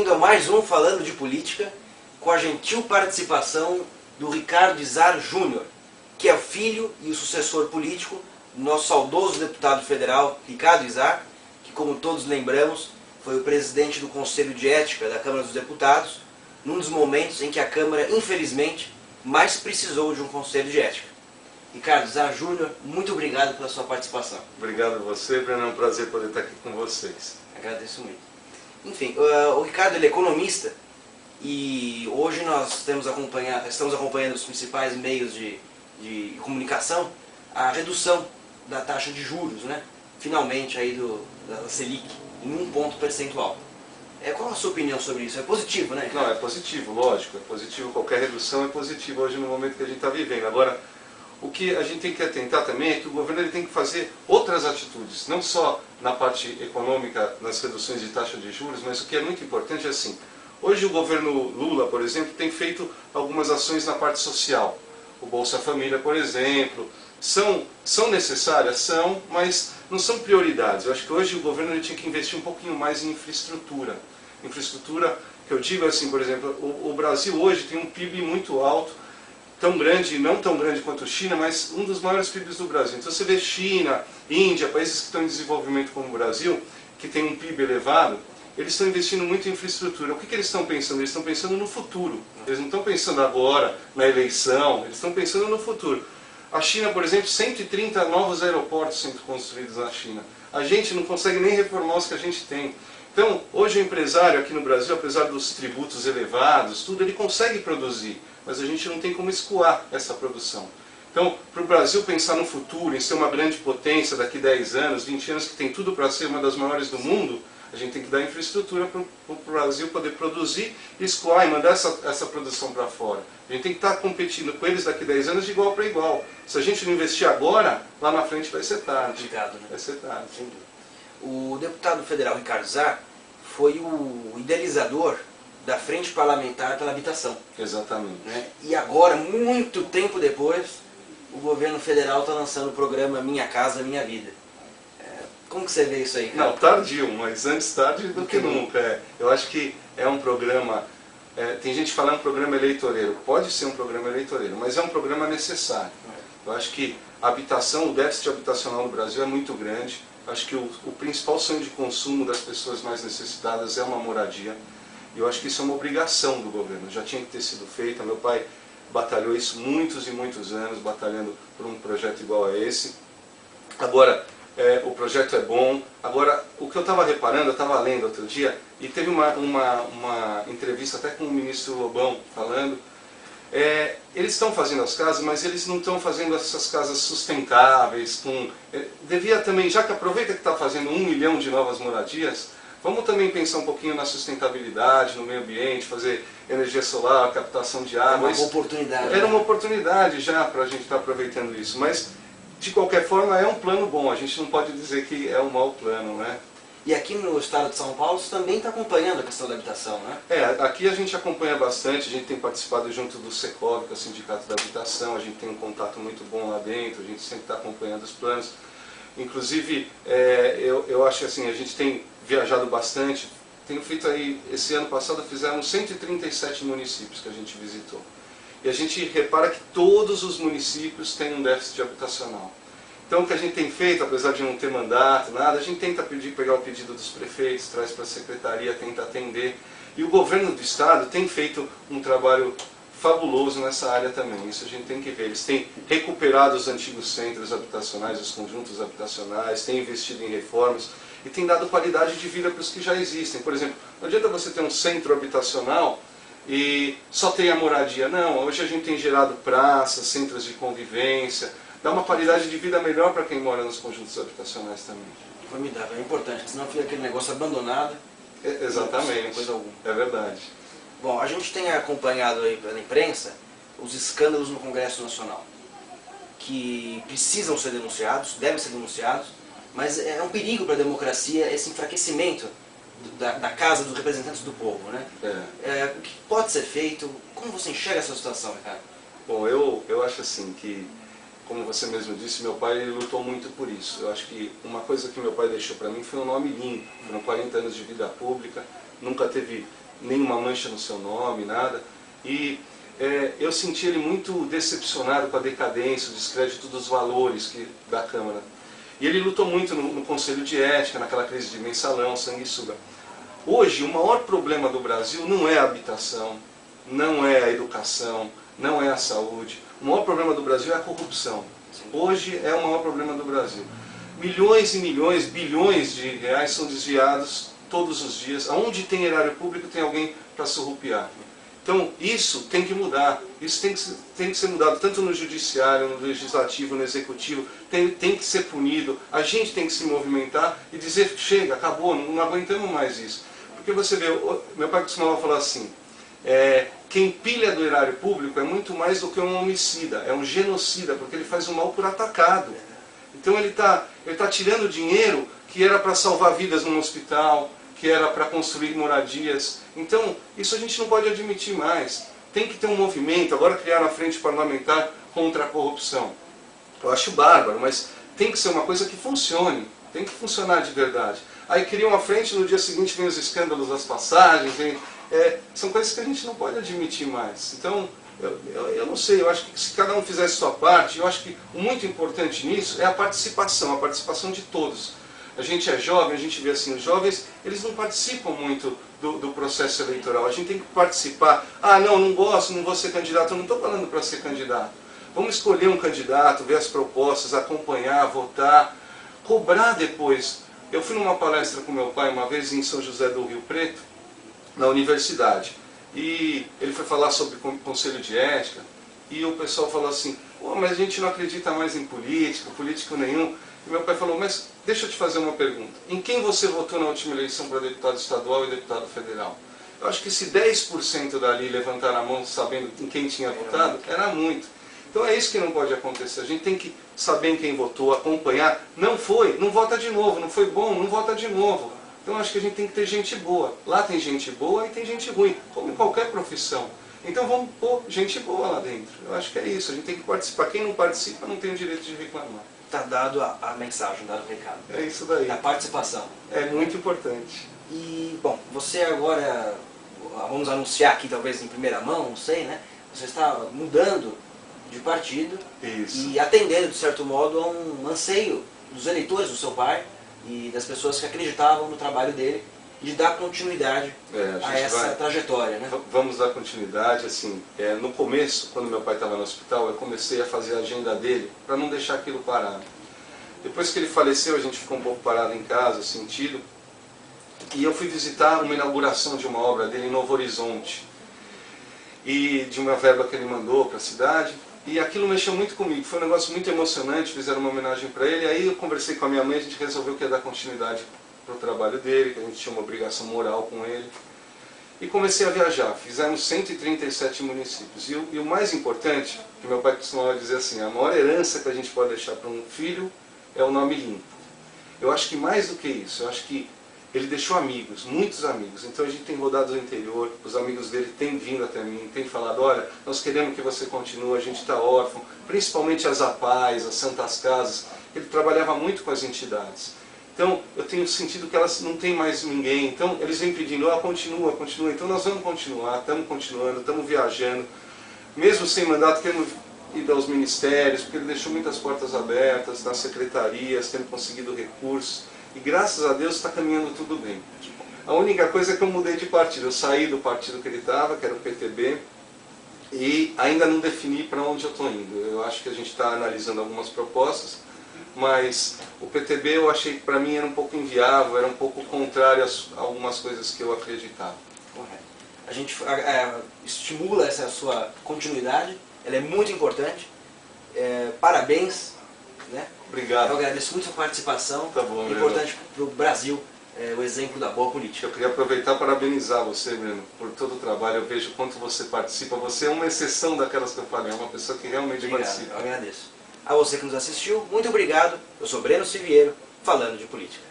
bem-vindo a mais um Falando de Política, com a gentil participação do Ricardo Izar Júnior, que é o filho e o sucessor político do nosso saudoso deputado federal Ricardo Izar, que, como todos lembramos, foi o presidente do Conselho de Ética da Câmara dos Deputados, num dos momentos em que a Câmara, infelizmente, mais precisou de um Conselho de Ética. Ricardo Izar Júnior, muito obrigado pela sua participação. Obrigado a você, Breno, é um prazer poder estar aqui com vocês. Agradeço muito. Enfim, o Ricardo ele é economista e hoje nós estamos acompanhando os principais meios de comunicação a redução da taxa de juros, né? Finalmente aí da Selic em 1 ponto percentual. Qual a sua opinião sobre isso? É positivo, né, Ricardo? Não, é positivo, lógico, é positivo, qualquer redução é positiva hoje no momento que a gente está vivendo. Agora, o que a gente tem que atentar também é que o governo ele tem que fazer outras atitudes, não só na parte econômica, nas reduções de taxa de juros, mas o que é muito importante é assim, hoje o governo Lula, por exemplo, tem feito algumas ações na parte social. O Bolsa Família, por exemplo, são necessárias, são, mas não são prioridades. Eu acho que hoje o governo ele tinha que investir um pouquinho mais em infraestrutura. Infraestrutura, que eu digo assim, por exemplo, o Brasil hoje tem um PIB muito alto, tão grande, não tão grande quanto a China, mas um dos maiores PIBs do Brasil. Então você vê China, Índia, países que estão em desenvolvimento como o Brasil, que tem um PIB elevado, eles estão investindo muito em infraestrutura. O que eles estão pensando? Eles estão pensando no futuro. Eles não estão pensando agora, na eleição, eles estão pensando no futuro. A China, por exemplo, 130 novos aeroportos sendo construídos na China. A gente não consegue nem reformar os que a gente tem. Então, hoje o empresário aqui no Brasil, apesar dos tributos elevados, tudo, ele consegue produzir, mas a gente não tem como escoar essa produção. Então, para o Brasil pensar no futuro, em ser uma grande potência daqui 10 anos, 20 anos, que tem tudo para ser uma das maiores do mundo, a gente tem que dar infraestrutura para o Brasil poder produzir, escoar e mandar essa produção para fora. A gente tem que estar competindo com eles daqui 10 anos de igual para igual. Se a gente não investir agora, lá na frente vai ser tarde. Complicado, né? Vai ser tarde. Sem dúvida. O deputado federal Ricardo Izar foi o idealizador da Frente Parlamentar pela Habitação. Exatamente. Né? E agora, muito tempo depois, o governo federal está lançando o programa Minha Casa Minha Vida. Como que você vê isso aí, cara? Não, tardio, mas antes tarde do que nunca. Eu acho que é um programa, tem gente que fala é um programa eleitoreiro, pode ser um programa eleitoreiro, mas é um programa necessário. Eu acho que a habitação, o déficit habitacional no Brasil é muito grande. Acho que o principal sonho de consumo das pessoas mais necessitadas é uma moradia. E eu acho que isso é uma obrigação do governo, já tinha que ter sido feita. Meu pai batalhou isso muitos e muitos anos, batalhando por um projeto igual a esse. Agora, o projeto é bom. Agora, o que eu estava reparando, eu estava lendo outro dia, e teve uma entrevista até com o ministro Lobão falando, eles estão fazendo as casas, mas eles não estão fazendo essas casas sustentáveis. Devia também, já que aproveita que está fazendo 1 milhão de novas moradias, vamos também pensar um pouquinho na sustentabilidade, no meio ambiente, fazer energia solar, captação de água. Uma boa oportunidade. Era uma oportunidade já para a gente estar aproveitando isso, mas de qualquer forma é um plano bom, a gente não pode dizer que é um mau plano, né? E aqui no estado de São Paulo você também está acompanhando a questão da habitação, né? Aqui a gente acompanha bastante, a gente tem participado junto do Secov, que é o Sindicato da Habitação, a gente tem um contato muito bom lá dentro, a gente sempre está acompanhando os planos. Inclusive, eu acho que assim, a gente tem viajado bastante, tenho feito aí, esse ano passado fizeram 137 municípios que a gente visitou. E a gente repara que todos os municípios têm um déficit habitacional. Então o que a gente tem feito, apesar de não ter mandato, nada, a gente tenta pegar o pedido dos prefeitos, traz para a secretaria, tenta atender. E o governo do estado tem feito um trabalho fabuloso nessa área também, isso a gente tem que ver. Eles têm recuperado os antigos centros habitacionais, os conjuntos habitacionais, têm investido em reformas e têm dado qualidade de vida para os que já existem. Por exemplo, não adianta você ter um centro habitacional e só ter a moradia. Não, hoje a gente tem gerado praças, centros de convivência, dá uma qualidade de vida melhor para quem mora nos conjuntos habitacionais também. Formidável, é importante, senão fica aquele negócio abandonado. Exatamente, Coisa alguma. É verdade. Bom, a gente tem acompanhado aí pela imprensa os escândalos no Congresso Nacional, que precisam ser denunciados, devem ser denunciados, mas é um perigo para a democracia esse enfraquecimento da Casa dos Representantes do Povo, né? O que pode ser feito? Como você enxerga essa situação, Ricardo? Bom, eu acho assim que, como você mesmo disse, meu pai ele lutou muito por isso. Eu acho que uma coisa que meu pai deixou para mim foi um nome limpo. Foram 40 anos de vida pública, nunca teve nenhuma mancha no seu nome, nada. E eu senti ele muito decepcionado com a decadência, o descrédito dos valores da Câmara. E ele lutou muito no Conselho de Ética, naquela crise de mensalão, sanguessuga. Hoje, o maior problema do Brasil não é a habitação, não é a educação, não é a saúde. O maior problema do Brasil é a corrupção. Hoje é o maior problema do Brasil. Milhões e milhões, bilhões de reais são desviados todos os dias. Aonde tem erário público tem alguém para surrupiar. Então isso tem que mudar, isso tem que ser mudado tanto no judiciário, no legislativo, no executivo, tem que ser punido, a gente tem que se movimentar e dizer, chega, acabou, não aguentamos mais isso. Porque você vê, meu pai costumava falar assim, quem pilha do erário público é muito mais do que um homicida, é um genocida, porque ele faz o mal por atacado. Então ele tá tirando dinheiro que era para salvar vidas num hospital, que era para construir moradias. Então, isso a gente não pode admitir mais. Tem que ter um movimento, agora criar a frente parlamentar contra a corrupção. Eu acho bárbaro, mas tem que ser uma coisa que funcione, tem que funcionar de verdade. Aí cria uma frente, no dia seguinte vem os escândalos das passagens, são coisas que a gente não pode admitir mais. Então, eu não sei, eu acho que se cada um fizesse sua parte, eu acho que o muito importante nisso é a participação de todos. A gente é jovem, a gente vê assim, os jovens, eles não participam muito do processo eleitoral. A gente tem que participar. Ah, não gosto, não vou ser candidato. Eu não estou falando para ser candidato. Vamos escolher um candidato, ver as propostas, acompanhar, votar, cobrar depois. Eu fui numa palestra com meu pai uma vez em São José do Rio Preto, na universidade. E ele foi falar sobre conselho de ética. E o pessoal falou assim, mas a gente não acredita mais em político nenhum. E meu pai falou, mas deixa eu te fazer uma pergunta. Em quem você votou na última eleição para deputado estadual e deputado federal? Eu acho que se 10% dali levantaram a mão sabendo em quem tinha votado, era muito. Então é isso que não pode acontecer. A gente tem que saber em quem votou, acompanhar. Não foi, não vota de novo. Não foi bom, não vota de novo. Então acho que a gente tem que ter gente boa. Lá tem gente boa e tem gente ruim, como em qualquer profissão. Então vamos pôr gente boa lá dentro. Eu acho que é isso, a gente tem que participar. Quem não participa não tem o direito de reclamar. Está dado a mensagem, dado o recado. É isso daí. A participação. É muito importante. E, bom, você agora, vamos anunciar aqui talvez em primeira mão, não sei, né? Você está mudando de partido. Isso. E atendendo, de certo modo, a um anseio dos eleitores do seu pai e das pessoas que acreditavam no trabalho dele, de dar continuidade a essa trajetória, né? Vamos dar continuidade, assim, no começo, quando meu pai estava no hospital, eu comecei a fazer a agenda dele, para não deixar aquilo parado. Depois que ele faleceu, a gente ficou um pouco parado em casa, sentido, e eu fui visitar uma inauguração de uma obra dele em Novo Horizonte, e de uma verba que ele mandou para a cidade, e aquilo mexeu muito comigo, foi um negócio muito emocionante, fizeram uma homenagem para ele, aí eu conversei com a minha mãe, a gente resolveu que ia dar continuidade para o trabalho dele, que a gente tinha uma obrigação moral com ele. E comecei a viajar, fizemos 137 municípios. E o mais importante, que meu pai costumava dizer assim, a maior herança que a gente pode deixar para um filho é o nome limpo. Eu acho que mais do que isso, eu acho que ele deixou amigos, muitos amigos. Então a gente tem rodado no interior, os amigos dele têm vindo até mim, têm falado, olha, nós queremos que você continue, a gente está órfão, principalmente as APAES, as Santas Casas. Ele trabalhava muito com as entidades. Então, eu tenho sentido que elas não têm mais ninguém. Então, eles vêm pedindo, continua. Então, nós vamos continuar, estamos continuando, estamos viajando. Mesmo sem mandato, temos ido aos ministérios, porque ele deixou muitas portas abertas, nas secretarias, temos conseguido recursos. E, graças a Deus, está caminhando tudo bem. A única coisa é que eu mudei de partido. Eu saí do partido que ele estava, que era o PTB, e ainda não defini para onde eu estou indo. Eu acho que a gente está analisando algumas propostas, mas o PTB eu achei que para mim era um pouco inviável, era um pouco contrário a algumas coisas que eu acreditava. Correto. A gente estimula essa sua continuidade, ela é muito importante. Parabéns, né? Obrigado. Eu agradeço muito a sua participação. Tá bom, importante para o Brasil, o exemplo da boa política. Eu queria aproveitar para parabenizar você, Breno, por todo o trabalho. Eu vejo quanto você participa. Você é uma exceção daquelas que eu falei, é uma pessoa que realmente participa. Eu agradeço. A você que nos assistiu, muito obrigado. Eu sou Breno Siviero, falando de política.